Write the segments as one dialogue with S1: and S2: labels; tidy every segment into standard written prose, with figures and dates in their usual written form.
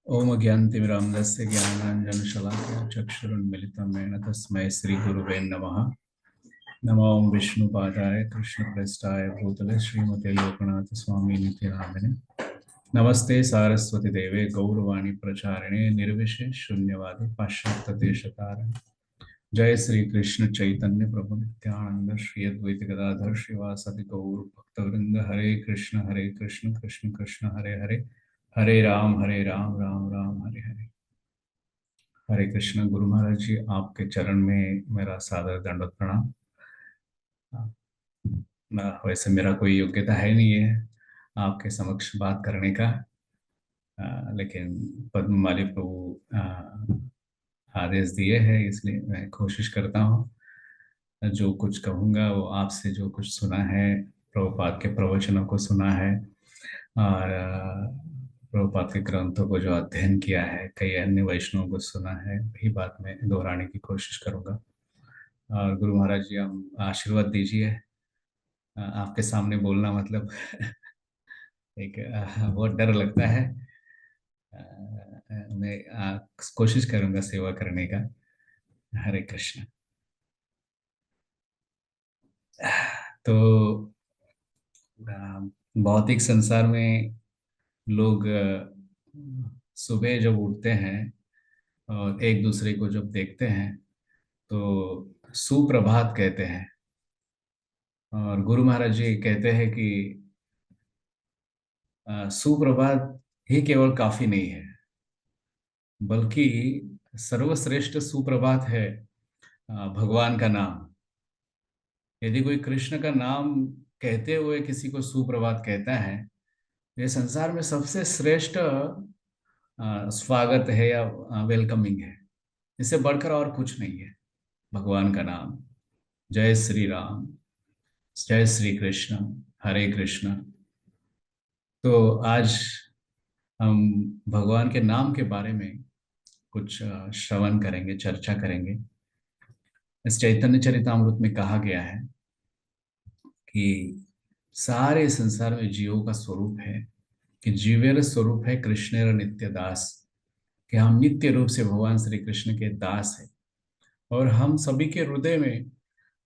S1: ओम अज्ञानतिमिरान्धस्य ज्ञानाञ्जनशलाकया चक्षुरुन्मिलितं येन तस्मै श्रीगुरुवे नमः। नमो विष्णुपादाय कृष्णप्रेष्ठाय भूतले श्रीमते लोकनाथ स्वामी नित्यानंदिने नमस्ते सारस्वती देवे गौरवाणी प्रचारिणे निर्विशेष शून्यवादी पाश्चात्य देशतारिणे। जय श्री कृष्ण चैतन्य प्रभु नित्यानंद श्री अद्वैत गदाधर श्रीवासदि गौर भक्तवृंद। हरे कृष्ण कृष्ण कृष्ण हरे हरे, हरे राम राम राम हरे हरे। हरे कृष्ण। गुरु महाराज जी, आपके चरण में मेरा सादर दंडवत प्रणाम। वैसे मेरा कोई योग्यता है नहीं है आपके समक्ष बात करने का, लेकिन पद्ममाली प्रभु आदेश दिए हैं, इसलिए मैं कोशिश करता हूँ। जो कुछ कहूँगा वो आपसे जो कुछ सुना है, प्रभुपाद के प्रवचनों को सुना है और प्रभुपाद के ग्रंथों को जो अध्ययन किया है, कई अन्य वैष्णवों को सुना है, वही बात मैं दोहराने की कोशिश करूँगा। और गुरु महाराज जी, हम आशीर्वाद दीजिए। आपके सामने बोलना मतलब एक बहुत डर लगता है। मैं कोशिश करूंगा सेवा करने का। हरे कृष्ण। तो भौतिक संसार में लोग सुबह जब उठते हैं और एक दूसरे को जब देखते हैं तो सुप्रभात कहते हैं। और गुरु महाराज जी कहते हैं कि सुप्रभात ही केवल काफी नहीं है, बल्कि सर्वश्रेष्ठ सुप्रभात है भगवान का नाम। यदि कोई कृष्ण का नाम कहते हुए किसी को सुप्रभात कहता है, ये संसार में सबसे श्रेष्ठ स्वागत है या वेलकमिंग है। इससे बढ़कर और कुछ नहीं है भगवान का नाम। जय श्री राम, जय श्री कृष्ण, हरे कृष्ण। तो आज हम भगवान के नाम के बारे में कुछ श्रवण करेंगे, चर्चा करेंगे। इस चैतन्य चरितामृत में कहा गया है कि सारे संसार में जीवों का स्वरूप है, कि जीवेर स्वरूप है कृष्णेर नित्य दास, कि हम नित्य रूप से भगवान श्री कृष्ण के दास हैं। और हम सभी के हृदय में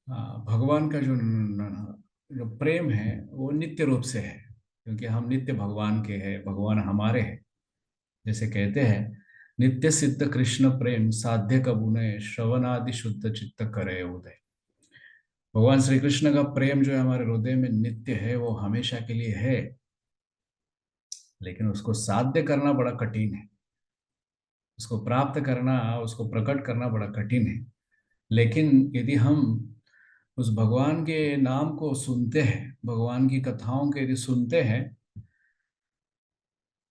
S1: भगवान का जो प्रेम है वो नित्य रूप से है, क्योंकि हम नित्य भगवान के हैं, भगवान हमारे हैं। जैसे कहते हैं, नित्य सिद्ध कृष्ण प्रेम साध्य कबू ने श्रवण आदि शुद्ध चित्त करे उदय। भगवान श्री कृष्ण का प्रेम जो है हमारे हृदय में नित्य है, वो हमेशा के लिए है, लेकिन उसको साध्य करना बड़ा कठिन है। उसको प्राप्त करना, उसको प्रकट करना बड़ा कठिन है। लेकिन यदि हम उस भगवान के नाम को सुनते हैं, भगवान की कथाओं को यदि सुनते हैं,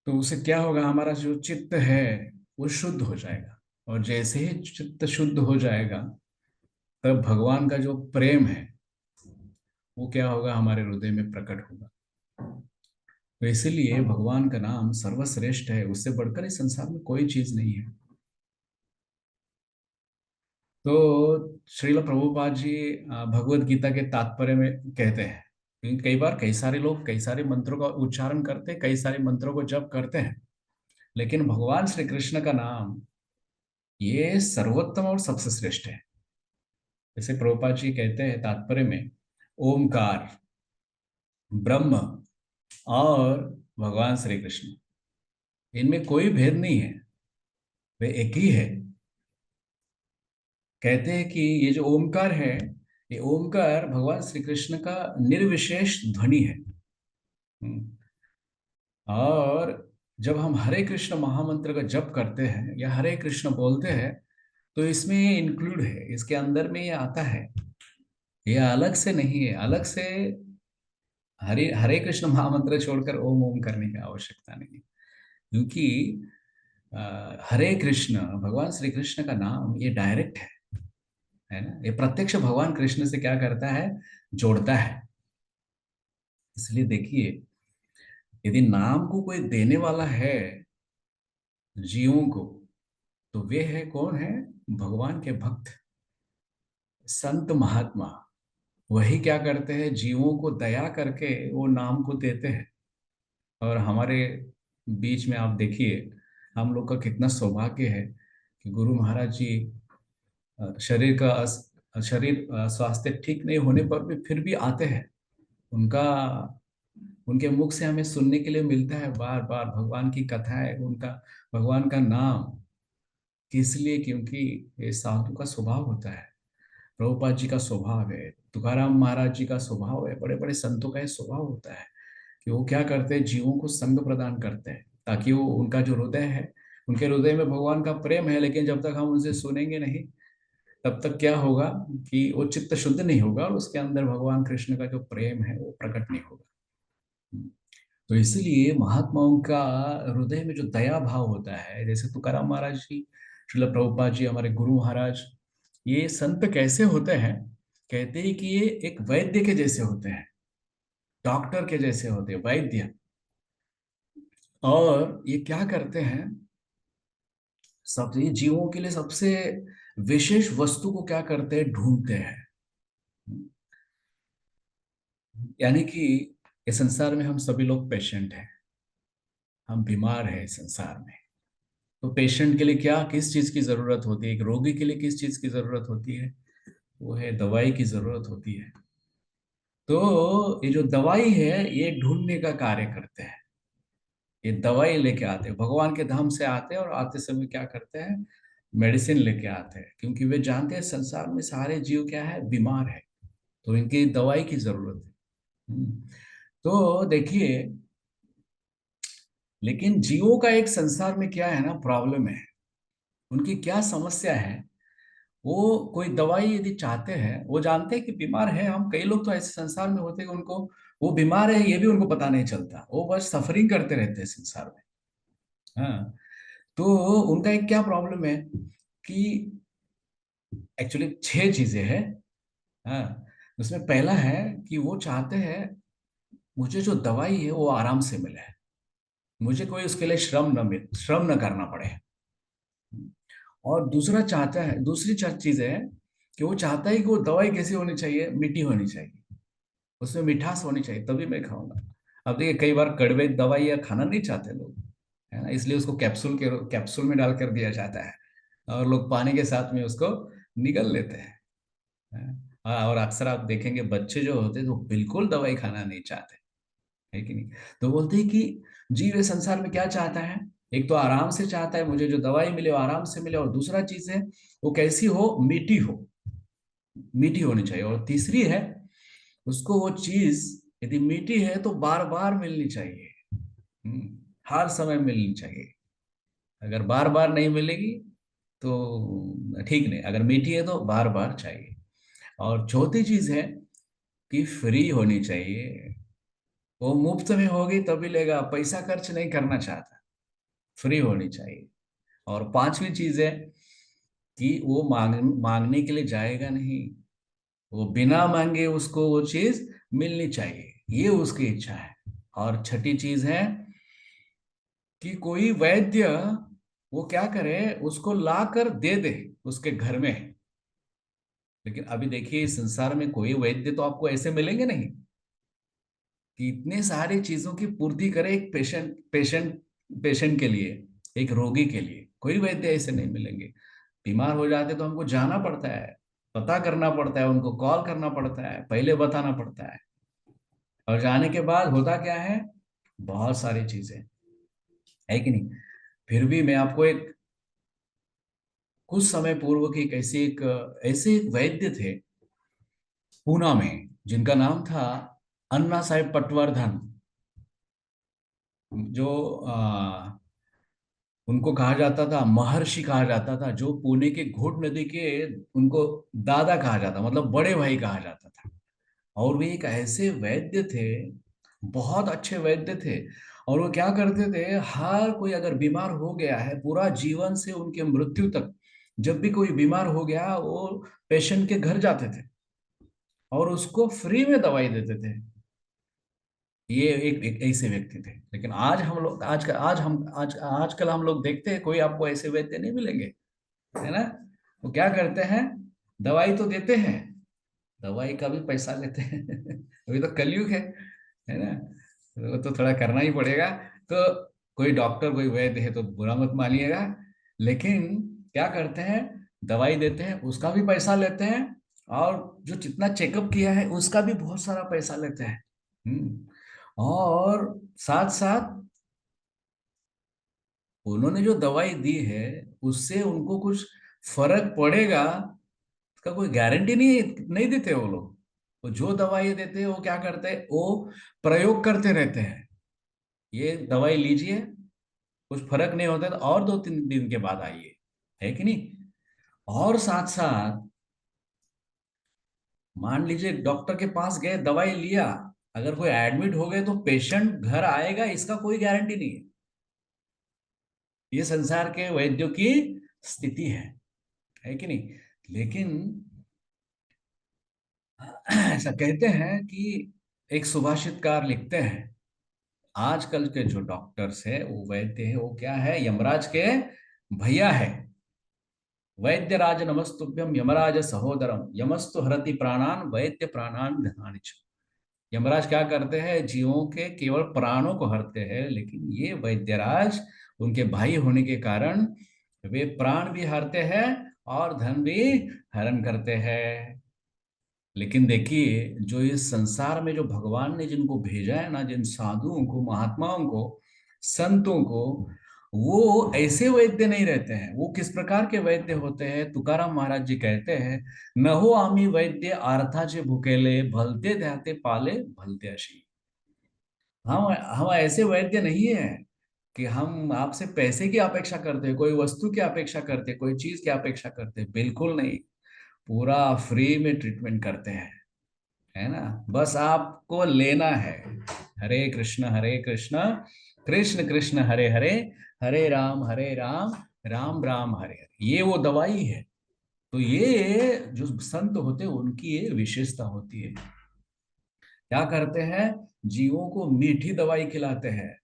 S1: तो उसे क्या होगा, हमारा जो चित्त है वो शुद्ध हो जाएगा। और जैसे ही चित्त शुद्ध हो जाएगा, तब भगवान का जो प्रेम है वो क्या होगा, हमारे हृदय में प्रकट होगा। तो इसीलिए भगवान का नाम सर्वश्रेष्ठ है, उससे बढ़कर इस संसार में कोई चीज नहीं है। तो श्रील प्रभुपाद जी भगवत गीता के तात्पर्य में कहते हैं, क्योंकि कई बार कई सारे लोग कई सारे मंत्रों का उच्चारण करते हैं, कई सारे मंत्रों को जप करते हैं, लेकिन भगवान श्री कृष्ण का नाम ये सर्वोत्तम और सबसे श्रेष्ठ है। जैसे प्रभुपाद जी कहते हैं तात्पर्य में, ओमकार, ब्रह्म और भगवान श्री कृष्ण, इनमें कोई भेद नहीं है, वे एक ही है। कहते हैं कि ये जो ओमकार है, ये ओमकार भगवान श्री कृष्ण का निर्विशेष ध्वनि है। हम्म। और जब हम हरे कृष्ण महामंत्र का जप करते हैं या हरे कृष्ण बोलते हैं, तो इसमें ये इंक्लूड है, इसके अंदर में ये आता है। ये अलग से नहीं है, अलग से हरे हरे कृष्ण महामंत्र छोड़कर ओम ओम करने की आवश्यकता नहीं है। क्योंकि हरे कृष्ण, भगवान श्री कृष्ण का नाम ये डायरेक्ट है ना, ये प्रत्यक्ष भगवान कृष्ण से क्या करता है, जोड़ता है। इसलिए देखिए, यदि नाम को कोई देने वाला है जीवों को, तो वे है कौन है, भगवान के भक्त, संत महात्मा। वही क्या करते हैं, जीवों को दया करके वो नाम को देते हैं। और हमारे बीच में आप देखिए, हम लोग का कितना सौभाग्य है कि गुरु महाराज जी शरीर का शरीर स्वास्थ्य ठीक नहीं होने पर भी फिर भी आते हैं। उनका उनके मुख से हमें सुनने के लिए मिलता है बार बार भगवान की कथाएं, उनका भगवान का नाम। इसलिए क्योंकि ये साधु का स्वभाव होता है, प्रभुपाद जी का स्वभाव है, तुकाराम महाराज जी का स्वभाव है, बड़े बड़े संतों का ये स्वभाव होता है कि वो क्या करते हैं, जीवों को संग प्रदान करते हैं ताकि वो उनका जो हृदय है, उनके हृदय में भगवान का प्रेम है, लेकिन जब तक हम उनसे सुनेंगे नहीं तब तक क्या होगा कि वो चित्त शुद्ध नहीं होगा और उसके अंदर भगवान कृष्ण का जो प्रेम है वो प्रकट नहीं होगा। तो इसलिए महात्माओं का हृदय में जो दया भाव होता है, जैसे तुकाराम महाराज जी, श्रील प्रभुपाद जी, हमारे गुरु महाराज, ये संत कैसे होते हैं, कहते हैं कि ये एक वैद्य के जैसे होते हैं, डॉक्टर के जैसे होते हैं, वैद्य। और ये क्या करते हैं, सब ये जीवों के लिए सबसे विशेष वस्तु को क्या करते हैं, ढूंढते हैं। यानी कि इस संसार में हम सभी लोग पेशेंट हैं, हम बीमार हैं इस संसार में। तो पेशेंट के लिए क्या, किस चीज की जरूरत होती है, एक रोगी के लिए किस चीज की जरूरत होती है, वो है दवाई की जरूरत होती है। तो ये जो दवाई है ये ढूंढने का कार्य करते हैं, ये दवाई लेके आते हैं, भगवान के धाम से आते हैं और आते समय क्या करते हैं, मेडिसिन लेके आते हैं, क्योंकि वे जानते हैं संसार में सारे जीव क्या है, बीमार है, तो इनकी दवाई की जरूरत है। हम्म। तो देखिए, लेकिन जीवों का एक संसार में क्या है ना, प्रॉब्लम है, उनकी क्या समस्या है, वो कोई दवाई यदि चाहते हैं, वो जानते हैं कि बीमार है, हम कई लोग तो ऐसे संसार में होते हैं कि उनको वो बीमार है ये भी उनको पता नहीं चलता, वो बस सफरिंग करते रहते हैं संसार में। हाँ। तो उनका एक क्या प्रॉब्लम है कि एक्चुअली 6 चीजें हैं। हाँ। उसमें पहला है कि वो चाहते हैं मुझे जो दवाई है वो आराम से मिले, मुझे कोई उसके लिए श्रम न करना पड़े। और दूसरा चाहता है, दूसरी चीज है कि वो चाहता है कि वो दवाई कैसी होनी चाहिए, मीठी होनी चाहिए, उसमें मिठास होनी चाहिए तभी मैं खाऊंगा। अब देखिए कई बार कड़वे दवाइयाँ खाना नहीं चाहते लोग, है ना, इसलिए उसको कैप्सूल में डाल कर दिया जाता है और लोग पानी के साथ में उसको निगल लेते हैं। हाँ, और अक्सर आप देखेंगे बच्चे जो होते हैं तो बिल्कुल दवाई खाना नहीं चाहते, है कि नहीं। तो बोलते हैं कि जीव इस संसार में क्या चाहता है, एक तो आराम से चाहता है, मुझे जो दवाई मिले वो आराम से मिले, और दूसरा चीज है वो कैसी हो, मीठी हो, मीठी होनी चाहिए, और तीसरी है उसको वो चीज यदि मीठी है तो बार बार मिलनी चाहिए। हर समय मिलनी चाहिए, अगर बार बार नहीं मिलेगी तो ठीक नहीं, अगर मीठी है तो बार बार चाहिए। और चौथी चीज है कि फ्री होनी चाहिए, वो मुफ्त में होगी तभी लेगा, पैसा खर्च नहीं करना चाहता, फ्री होनी चाहिए। और पांचवी चीज है कि वो मांगने के लिए जाएगा नहीं, वो बिना मांगे उसको वो चीज मिलनी चाहिए, ये उसकी इच्छा है। और छठी चीज है कि कोई वैद्य वो क्या करे, उसको ला कर दे दे उसके घर में। लेकिन अभी देखिए इस संसार में कोई वैद्य तो आपको ऐसे मिलेंगे नहीं कि इतने सारी चीजों की पूर्ति करे एक पेशेंट के लिए, एक रोगी के लिए कोई वैद्य ऐसे नहीं मिलेंगे। बीमार हो जाते तो हमको जाना पड़ता है, पता करना पड़ता है, उनको कॉल करना पड़ता है, पहले बताना पड़ता है, और जाने के बाद होता क्या है, बहुत सारी चीजें, है कि नहीं। फिर भी मैं आपको एक कुछ समय पूर्व की एक ऐसे एक वैद्य थे पूना में, जिनका नाम था अन्ना साहेब पटवर्धन, जो उनको कहा जाता था, महर्षि कहा जाता था, जो पुणे के घोट नदी के, उनको दादा कहा जाता, मतलब बड़े भाई कहा जाता था। और वे एक ऐसे वैद्य थे, बहुत अच्छे वैद्य थे। और वो क्या करते थे, हर कोई अगर बीमार हो गया है, पूरा जीवन से उनके मृत्यु तक, जब भी कोई बीमार हो गया वो पेशेंट के घर जाते थे और उसको फ्री में दवाई देते थे। ये एक ऐसे व्यक्ति थे। लेकिन आज हम लोग आज आजकल हम लोग देखते हैं कोई आपको ऐसे वैद्य नहीं मिलेंगे, है ना। वो क्या करते हैं, दवाई तो देते हैं, दवाई का भी पैसा लेते हैं अभी तो कलयुग है ना, वो तो थोड़ा करना ही पड़ेगा। तो कोई डॉक्टर कोई वैद्य है तो बुरा मत मानिएगा, लेकिन क्या करते हैं, दवाई देते हैं, उसका भी पैसा लेते हैं, और जो जितना चेकअप किया है उसका भी बहुत सारा पैसा लेते हैं। और साथ साथ उन्होंने जो दवाई दी है उससे उनको कुछ फर्क पड़ेगा, उसका कोई गारंटी नहीं नहीं देते वो लोग। वो जो दवाई देते हैं वो क्या करते हैं, वो प्रयोग करते रहते हैं। ये दवाई लीजिए, कुछ फर्क नहीं होता तो और 2-3 दिन के बाद आइए, है कि नहीं। और साथ साथ मान लीजिए डॉक्टर के पास गए, दवाई लिया, अगर कोई एडमिट हो गए तो पेशेंट घर आएगा इसका कोई गारंटी नहीं है। ये संसार के वैद्यों की स्थिति है कि नहीं। लेकिन ऐसा कहते हैं कि एक सुभाषितकार लिखते हैं, आजकल के जो डॉक्टर्स है वो वैद्य है, वो क्या है, यमराज के भैया है। वैद्य राज नमस्तुभ्यम यमराज सहोदरम यमस्तु हरति प्राणान वैद्य प्राणान धनानि च। यमराज क्या करते हैं, जीवों के केवल प्राणों को हरते हैं, लेकिन ये वैद्यराज उनके भाई होने के कारण वे प्राण भी हरते हैं और धन भी हरण करते हैं। लेकिन देखिए, जो इस संसार में जो भगवान ने जिनको भेजा है ना, जिन साधुओं को, महात्माओं को, संतों को, वो ऐसे वैद्य नहीं रहते हैं। वो किस प्रकार के वैद्य होते हैं, तुकाराम महाराज जी कहते हैं, न हो आमी वैद्य आर्थाचे भुकेले भलते ध्याते पाले भलते अशी। हम ऐसे वैद्य नहीं है कि हम आपसे पैसे की अपेक्षा करते हैं, कोई वस्तु की अपेक्षा करते हैं, कोई चीज की अपेक्षा करते हैं, बिल्कुल नहीं। पूरा फ्री में ट्रीटमेंट करते हैं, है ना। बस आपको लेना है। हरे कृष्ण कृष्ण कृष्ण हरे हरे, हरे राम राम राम हरे हरे, ये वो दवाई है। तो ये जो संत होते हैं उनकी ये विशेषता होती है। क्या करते हैं, जीवों को मीठी दवाई खिलाते हैं,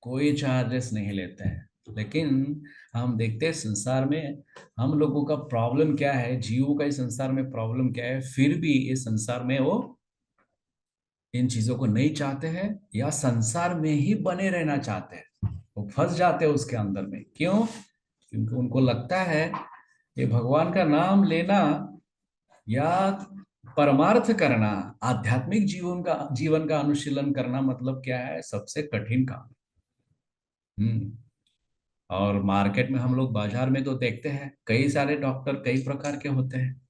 S1: कोई चार्जेस नहीं लेते हैं। लेकिन हम देखते हैं संसार में हम लोगों का प्रॉब्लम क्या है, जीवों का इस संसार में प्रॉब्लम क्या है, फिर भी इस संसार में वो इन चीजों को नहीं चाहते हैं, या संसार में ही बने रहना चाहते हैं। वो फंस जाते हैं उसके अंदर में। क्यों? क्योंकि उनको लगता है ये भगवान का नाम लेना या परमार्थ करना, आध्यात्मिक जीवन का अनुशीलन करना, मतलब क्या है, सबसे कठिन काम। हम्म। और मार्केट में हम लोग बाजार में तो देखते हैं कई सारे डॉक्टर कई प्रकार के होते हैं,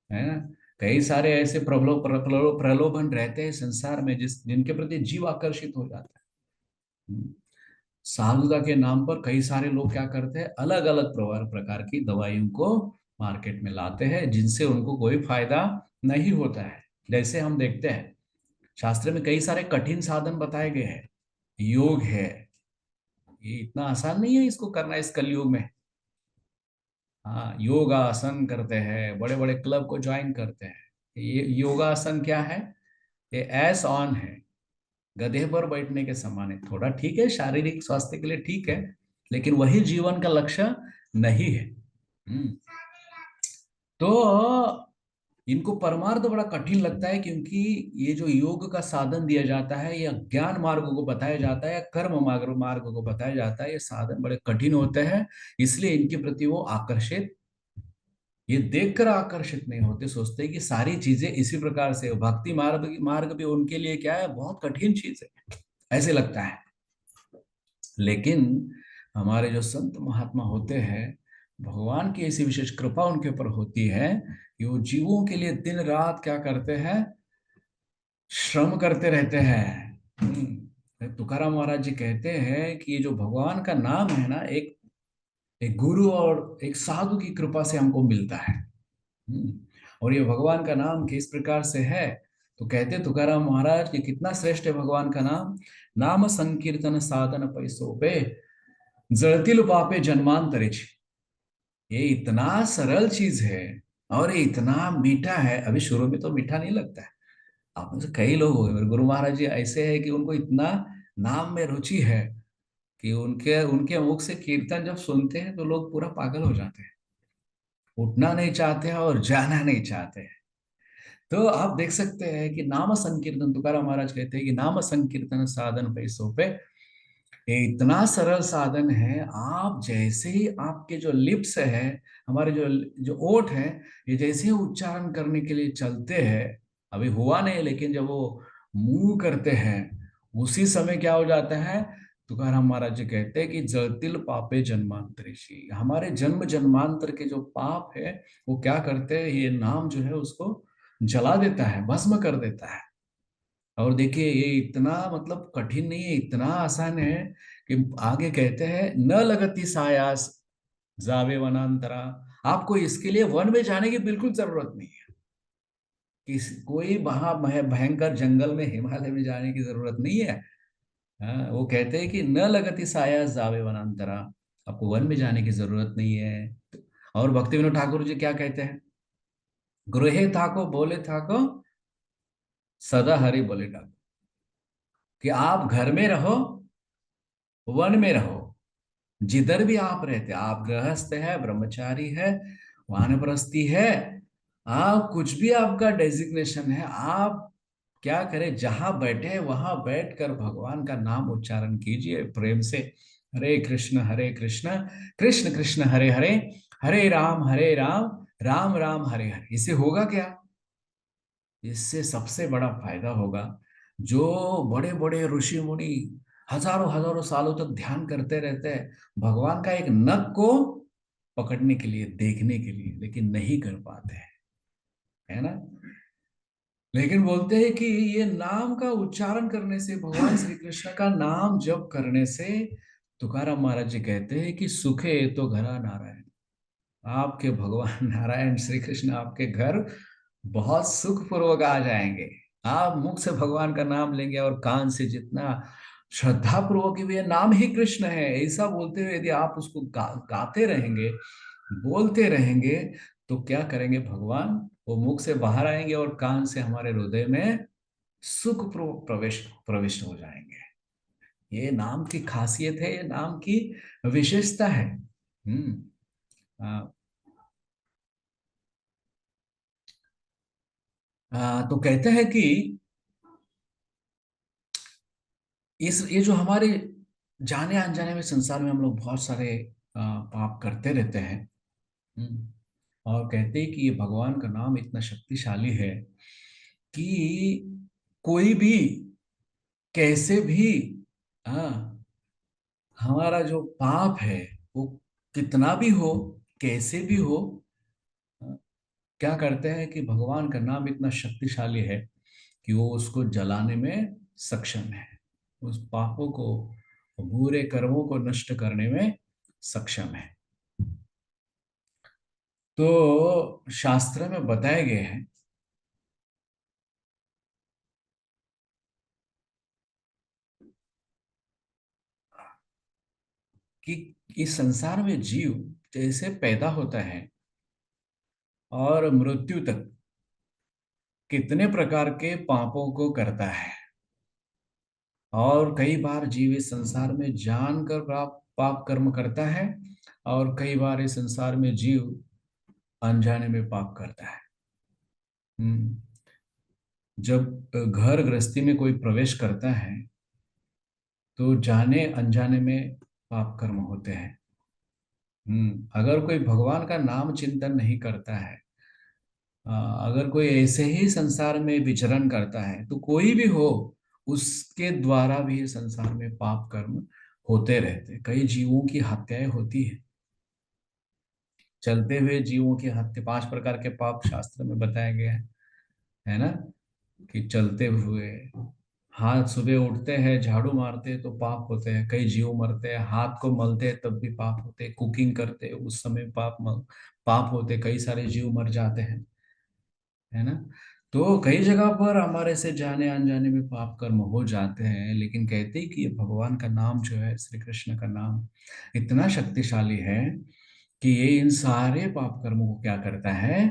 S1: है ना। कई सारे ऐसे प्रलोभन रहते हैं संसार में जिनके प्रति जीव आकर्षित हो जाता है। साधुता के नाम पर कई सारे लोग क्या करते हैं, अलग अलग प्रकार की दवाइयों को मार्केट में लाते हैं, जिनसे उनको कोई फायदा नहीं होता है। जैसे हम देखते हैं शास्त्र में कई सारे कठिन साधन बताए गए हैं। योग है, ये इतना आसान नहीं है इसको करना इस कलयुग में। हाँ, योगासन करते हैं, बड़े बड़े क्लब को ज्वाइन करते हैं। ये योगासन क्या है, ये एस ऑन है, गधे पर बैठने के समान है। थोड़ा ठीक है, शारीरिक स्वास्थ्य के लिए ठीक है, लेकिन वही जीवन का लक्ष्य नहीं है। हम्म। तो इनको परमार्थ बड़ा कठिन लगता है, क्योंकि ये जो योग का साधन दिया जाता है या ज्ञान मार्ग को बताया जाता है या कर्म मार्ग मार्ग को बताया जाता है, ये साधन बड़े कठिन होते हैं। इसलिए इनके प्रति वो आकर्षित, ये देखकर आकर्षित नहीं होते, सोचते हैं कि सारी चीजें इसी प्रकार से भक्ति मार्ग मार्ग भी उनके लिए क्या है, बहुत कठिन चीज है, ऐसे लगता है। लेकिन हमारे जो संत महात्मा होते हैं, भगवान की ऐसी विशेष कृपा उनके ऊपर होती है कि वो जीवों के लिए दिन रात क्या करते हैं, श्रम करते रहते हैं। तुकाराम महाराज जी कहते हैं कि ये जो भगवान का नाम है ना, एक एक गुरु और एक साधु की कृपा से हमको मिलता है। हम्म, और ये भगवान का नाम किस प्रकार से है, तो कहते तुकाराम महाराज कि कितना श्रेष्ठ है भगवान का नाम। नाम संकीर्तन साधन पैसों पे जड़तिल पापे जन्मांतरिच। ये इतना सरल चीज है और ये इतना मीठा है। अभी शुरू में तो मीठा नहीं लगता है। आप में से कई लोग हो गए, गुरु महाराज जी ऐसे है कि उनको इतना नाम में रुचि है कि उनके उनके मुख से कीर्तन जब सुनते हैं तो लोग पूरा पागल हो जाते हैं, उठना नहीं चाहते हैं और जाना नहीं चाहते हैं। तो आप देख सकते हैं कि नाम संकीर्तन, तुकाराम महाराज कहते हैं कि नाम संकीर्तन साधन पैसों पे, ये इतना सरल साधन है। आप जैसे ही आपके जो लिप्स है, हमारे जो जो ओठ है, ये जैसे ही उच्चारण करने के लिए चलते हैं, अभी हुआ नहीं लेकिन जब वो मुंह करते हैं, उसी समय क्या हो जाता है। तुकाराम महाराज जी कहते हैं कि जलतिल पापे जन्मांतरेशी, हमारे जन्म जन्मांतर के जो पाप है वो क्या करते हैं, ये नाम जो है उसको जला देता है, भस्म कर देता है। और देखिए ये इतना मतलब कठिन नहीं है, इतना आसान है कि आगे कहते हैं न लगती सायास जावे वनांतरा। आपको इसके लिए वन में जाने की बिल्कुल जरूरत नहीं है। कोई वहां भयंकर जंगल में, हिमालय में जाने की जरूरत नहीं है। हाँ, वो कहते हैं कि न लगती सायास जावे वनांतरा, आपको वन में जाने की जरूरत नहीं है। और भक्ति विनोद ठाकुर जी क्या कहते हैं, गृहे थाको बोले थाको सदा हरि बोले ठाकुर, कि आप घर में रहो, वन में रहो, जिधर भी आप रहते, आप गृहस्थ है, ब्रह्मचारी है, वानप्रस्थी है, आप कुछ भी आपका डेजिग्नेशन है, आप क्या करें, जहां बैठे वहां बैठकर भगवान का नाम उच्चारण कीजिए प्रेम से। हरे कृष्ण कृष्ण कृष्ण हरे हरे, हरे राम राम राम हरे हरे। इससे होगा क्या, इससे सबसे बड़ा फायदा होगा, जो बड़े बड़े ऋषि मुनि हजारों हजारों सालों तक ध्यान करते रहते हैं भगवान का एक नख को पकड़ने के लिए, देखने के लिए, लेकिन नहीं कर पाते हैं, है ना। लेकिन बोलते हैं कि ये नाम का उच्चारण करने से, भगवान श्री कृष्ण का नाम जप करने से, तुकाराम महाराज जी कहते हैं कि सुखे तो घरा नारायण, आपके भगवान नारायण श्री कृष्ण आपके घर बहुत सुख पूर्वक आ जाएंगे। आप मुख से भगवान का नाम लेंगे और कान से जितना श्रद्धा पूर्वक, भी ये नाम ही कृष्ण है ऐसा बोलते हुए यदि आप उसको गाते रहेंगे, बोलते रहेंगे, तो क्या करेंगे भगवान, वो मुख से बाहर आएंगे और कान से हमारे हृदय में सुख प्रवेश प्रविष्ट हो जाएंगे। ये नाम की खासियत है, ये नाम की विशेषता है। आ, तो कहते हैं कि इस ये जो हमारे जाने अनजाने में संसार में हम लोग बहुत सारे पाप करते रहते हैं। हम्म, और कहते हैं कि ये भगवान का नाम इतना शक्तिशाली है कि कोई भी कैसे भी, हाँ, हमारा जो पाप है वो कितना भी हो, कैसे भी हो, क्या करते हैं कि भगवान का नाम इतना शक्तिशाली है कि वो उसको जलाने में सक्षम है, उस पापों को, बुरे कर्मों को नष्ट करने में सक्षम है। तो शास्त्र में बताए गए हैं कि इस संसार में जीव जैसे पैदा होता है और मृत्यु तक कितने प्रकार के पापों को करता है, और कई बार जीव इस संसार में जानकर पाप पाप कर्म करता है, और कई बार इस संसार में जीव अनजाने में पाप करता है। हम्म, जब घर गृहस्थी में कोई प्रवेश करता है तो जाने अनजाने में पाप कर्म होते हैं। अगर कोई भगवान का नाम चिंतन नहीं करता है, अगर कोई ऐसे ही संसार में विचरण करता है, तो कोई भी हो, उसके द्वारा भी संसार में पाप कर्म होते रहते हैं। कई जीवों की हत्याएं होती है, चलते हुए जीवों की हत्या, 5 प्रकार के पाप शास्त्र में बताए गए हैं, है ना। कि चलते हुए, हाथ सुबह उठते हैं झाड़ू मारते हैं तो पाप होते हैं, कई जीव मरते हैं, हाथ को मलते हैं तब भी पाप होते हैं, कुकिंग करते हैं उस समय पाप होते हैं, कई सारे जीव मर जाते हैं, है ना। तो कई जगह पर हमारे से जाने अनजाने में पाप कर्म हो जाते हैं, लेकिन कहते हैं कि ये भगवान का नाम जो है, श्री कृष्ण का नाम इतना शक्तिशाली है कि ये इन सारे पाप कर्मों को क्या करता है,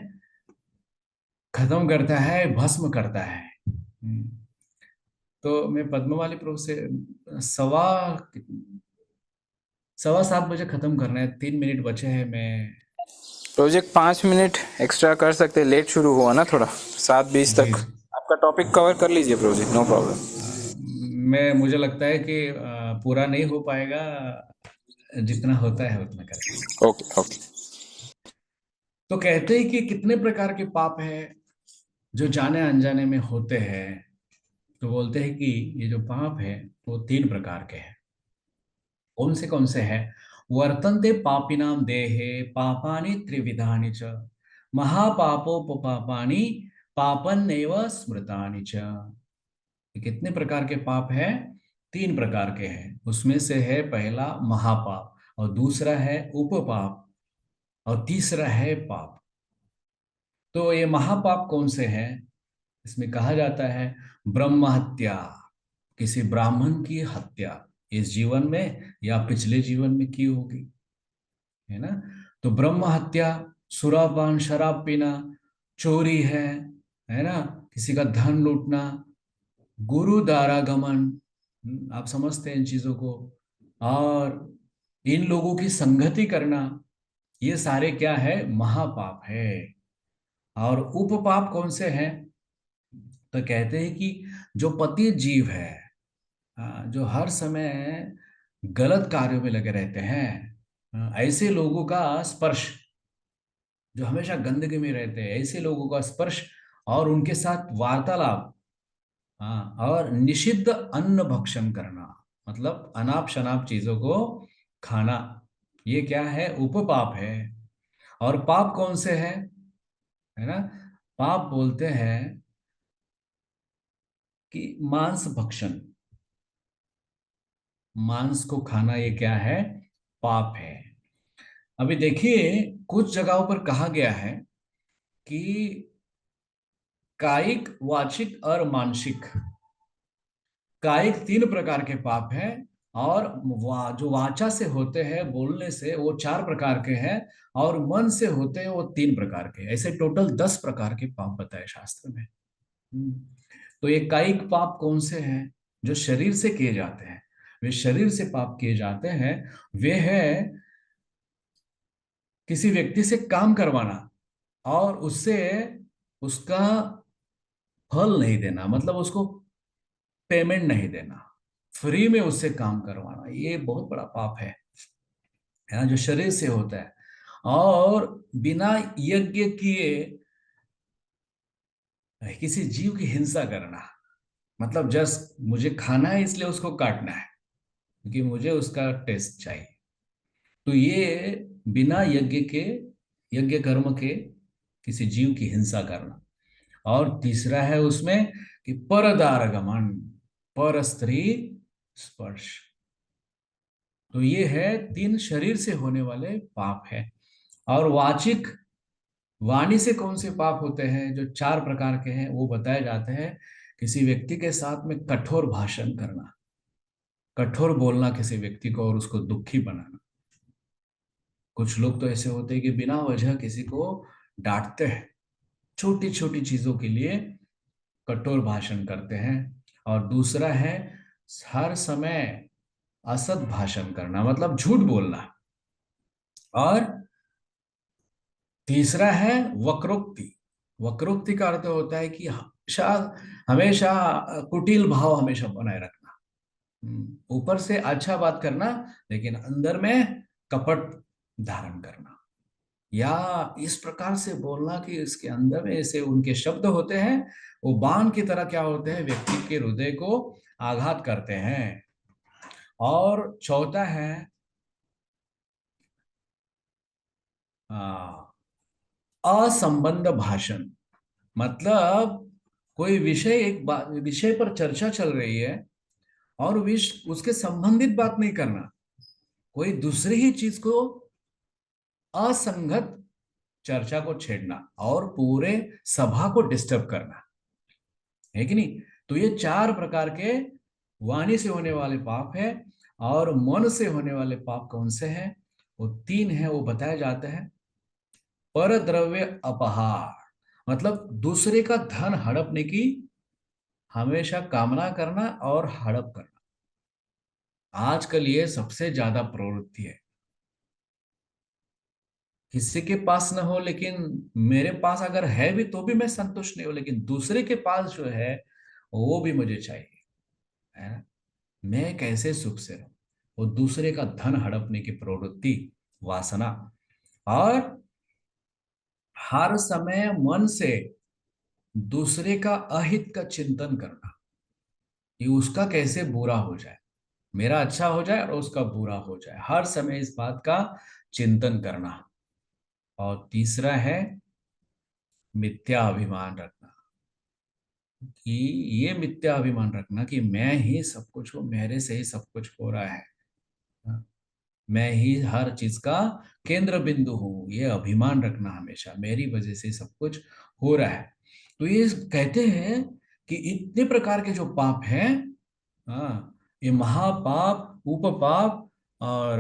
S1: खत्म करता है, भस्म करता है। तो मैं पद्मवाली प्रभु से सवा 7:15 खत्म करना है, 3 मिनट बचे हैं। मैं
S2: प्रोजेक्ट 5 मिनट एक्स्ट्रा कर सकते हैं, लेट शुरू हुआ ना थोड़ा, 7:20
S1: जी
S2: तक
S1: जी।
S2: आपका टॉपिक कवर कर लीजिए प्रोजेक्ट, नो प्रॉब्लम।
S1: मुझे लगता है कि पूरा नहीं हो पाएगा, जितना होता है उतना करें।
S2: Okay okay.
S1: तो कहते हैं कि कितने प्रकार के पाप है जो जाने अनजाने में होते हैं। तो बोलते हैं कि ये जो पाप है वो 3 प्रकार के हैं। कौन से हैं? वर्तन्ते पापिनां देहे पापानि त्रिविधानि च, महापापोपपापानि पापन्नेव स्मृतानि च। ये कितने प्रकार के पाप हैं? 3 प्रकार के हैं। उसमें से है पहला महापाप, और दूसरा है उपपाप, और तीसरा है पाप। तो ये महापाप कौन से हैं? इसमें कहा जाता है ब्रह्म हत्या, किसी ब्राह्मण की हत्या इस जीवन में या पिछले जीवन में की होगी, है ना। तो ब्रह्म हत्या, सुरापान शराब पीना, चोरी है ना, किसी का धन लूटना, गुरु दारागमन, आप समझते हैं इन चीजों को, और इन लोगों की संगति करना, ये सारे क्या है? महापाप है। और उपपाप कौन से हैं? तो कहते हैं कि जो पतित जीव है, जो हर समय गलत कार्यों में लगे रहते हैं, ऐसे लोगों का स्पर्श, जो हमेशा गंदगी में रहते हैं, ऐसे लोगों का स्पर्श और उनके साथ वार्तालाप, हाँ, और निषिद्ध अन्न भक्षण करना, मतलब अनाप शनाप चीजों को खाना, ये क्या है? उपपाप है। और पाप कौन से है ना? पाप बोलते हैं कि मांस भक्षण, मांस को खाना, ये क्या है? पाप है। अभी देखिए कुछ जगहों पर कहा गया है कि कायिक, वाचिक और मानसिक, कायिक 3 प्रकार के पाप हैं, और जो वाचा से होते हैं, बोलने से, वो 4 प्रकार के हैं, और मन से होते हैं वो 3 प्रकार के। ऐसे टोटल 10 प्रकार के पाप बताए शास्त्र में। हम्म। तो ये कायिक पाप कौन से हैं? जो शरीर से किए जाते हैं, वे शरीर से पाप किए जाते हैं। वे है किसी व्यक्ति से काम करवाना और उससे उसका फल नहीं देना, मतलब उसको पेमेंट नहीं देना, फ्री में उससे काम करवाना, ये बहुत बड़ा पाप है ना, जो शरीर से होता है। और बिना यज्ञ किए किसी जीव की हिंसा करना, मतलब जस्ट मुझे खाना है इसलिए उसको काटना है क्योंकि मुझे उसका टेस्ट चाहिए। तो ये बिना यज्ञ के, यज्ञ कर्म के किसी जीव की हिंसा करना। और तीसरा है उसमें कि परदारगमन, पर स्त्री स्पर्श। तो ये है 3 शरीर से होने वाले पाप है। और वाचिक, वाणी से कौन से पाप होते हैं? जो 4 प्रकार के हैं वो बताए जाते हैं। किसी व्यक्ति के साथ में कठोर भाषण करना, कठोर बोलना किसी व्यक्ति को और उसको दुखी बनाना। कुछ लोग तो ऐसे होते हैं कि बिना वजह किसी को डांटते हैं, छोटी छोटी चीजों के लिए कठोर भाषण करते हैं। और दूसरा है हर समय असत भाषण करना, मतलब झूठ बोलना। और तीसरा है वक्रोक्ति। वक्रोक्ति का अर्थ होता है कि हमेशा हमेशा कुटिल भाव हमेशा बनाए रखना। ऊपर से अच्छा बात करना लेकिन अंदर में कपट धारण करना, या इस प्रकार से बोलना कि इसके अंदर में ऐसे उनके शब्द होते हैं, वो बाण की तरह क्या होते हैं? व्यक्ति के हृदय को आघात करते हैं। और चौथा है आ, असंबंध भाषण, मतलब कोई विषय, विषय पर चर्चा चल रही है और उसके संबंधित बात नहीं करना, कोई दूसरी ही चीज को, असंगत चर्चा को छेड़ना और पूरे सभा को डिस्टर्ब करना, है कि नहीं। तो ये 4 प्रकार के वाणी से होने वाले पाप है। और मन से होने वाले पाप कौन से हैं? वो 3 है, वो बताए जाते हैं। पर द्रव्य अपहार, मतलब दूसरे का धन हड़पने की हमेशा कामना करना और हड़प करना, आजकल ये सबसे ज्यादा प्रवृत्ति है। किसी के पास ना हो लेकिन मेरे पास अगर है भी तो भी मैं संतुष्ट नहीं हूं, लेकिन दूसरे के पास जो है वो भी मुझे चाहिए, है ना? मैं कैसे सुख से रहूं? वो दूसरे का धन हड़पने की प्रवृत्ति, वासना, और हर समय मन से दूसरे का अहित का चिंतन करना कि उसका कैसे बुरा हो जाए, मेरा अच्छा हो जाए और उसका बुरा हो जाए, हर समय इस बात का चिंतन करना। और तीसरा है मिथ्या अभिमान रखना, कि ये मिथ्या अभिमान रखना कि मैं ही सब कुछ हूँ, मेरे से ही सब कुछ हो रहा है, मैं ही हर चीज का केंद्र बिंदु हूँ, ये अभिमान रखना हमेशा, मेरी वजह से सब कुछ हो रहा है। तो ये कहते हैं कि इतने प्रकार के जो पाप हैं, हाँ, ये महापाप, उपपाप और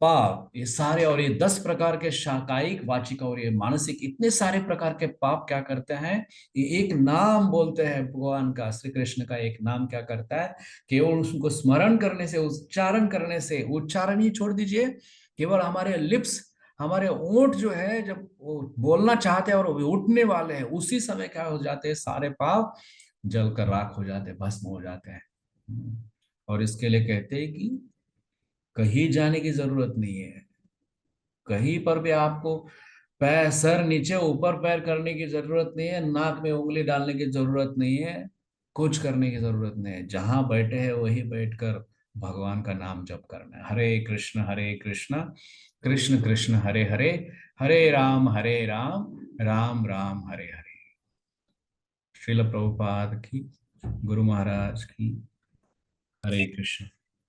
S1: पाप, ये सारे, और ये 10 प्रकार के शाकायिक, वाचिक और ये मानसिक, इतने सारे प्रकार के पाप क्या करते हैं, ये एक नाम बोलते हैं भगवान का, श्री कृष्ण का एक नाम क्या करता है, केवल उसको स्मरण करने से, उच्चारण करने से, उच्चारण ही छोड़ दीजिए, केवल हमारे लिप्स, हमारे ओंठ जो है, जब वो बोलना चाहते हैं और वो उठने वाले हैं, उसी समय क्या हो जाते हैं, सारे पाप जल कर राख हो जाते हैं, भस्म हो जाते हैं। और इसके लिए कहते हैं कि कहीं जाने की जरूरत नहीं है, कहीं पर भी आपको पैर, सर नीचे ऊपर पैर करने की जरूरत नहीं है, नाक में उंगली डालने की जरूरत नहीं है, कुछ करने की जरूरत नहीं है, जहां बैठे हैं वही बैठकर भगवान का नाम जप करना है। हरे कृष्ण कृष्ण कृष्ण हरे हरे, हरे राम राम राम हरे हरे। श्रील प्रभुपाद की, गुरु महाराज की, हरे कृष्ण।